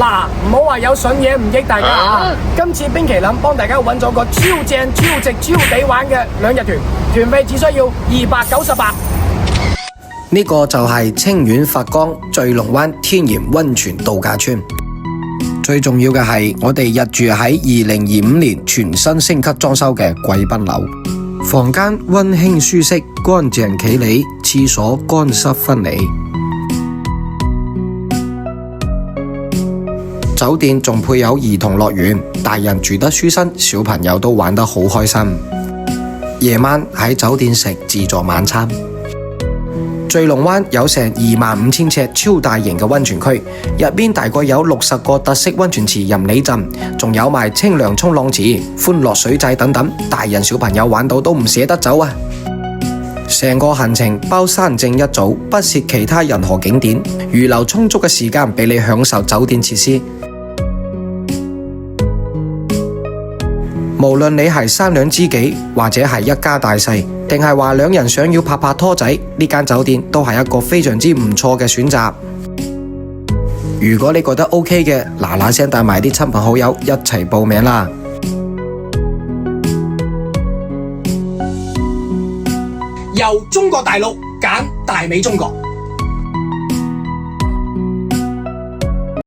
嗱，唔好話有筍嘢唔益大家啊！今次冰淇淋幫大家揾咗個超正、超值、超抵玩嘅2日團，團費只需要298。呢個就係清遠佛岡聚龍灣天然溫泉度假村。最重要嘅係，我哋入住喺2025年全新升級裝修嘅貴賓樓，房間溫馨舒適、乾淨企理，廁所乾濕分離。酒店仲配有兒童樂園，大人住得舒適，小朋友都玩得好開心。夜晚喺酒店食自助晚餐。聚龍灣有成25000尺超大型嘅溫泉區，入邊大概有60個特色溫泉池任你浸，仲有埋清涼衝浪池、歡樂水掣等等，大人小朋友玩到都唔捨得走啊！成個行程包山正一早，不涉其他任何景點，預留充足嘅時間俾你享受酒店設施。無論你係3兩知己，或者係一家大細，定係話2人想要拍拍拖仔，呢間酒店都係一個非常之唔錯嘅選擇。如果你覺得 OK 嘅，嗱聲帶埋啲親朋好友一齊報名啦！由中國大陸揀大美中國。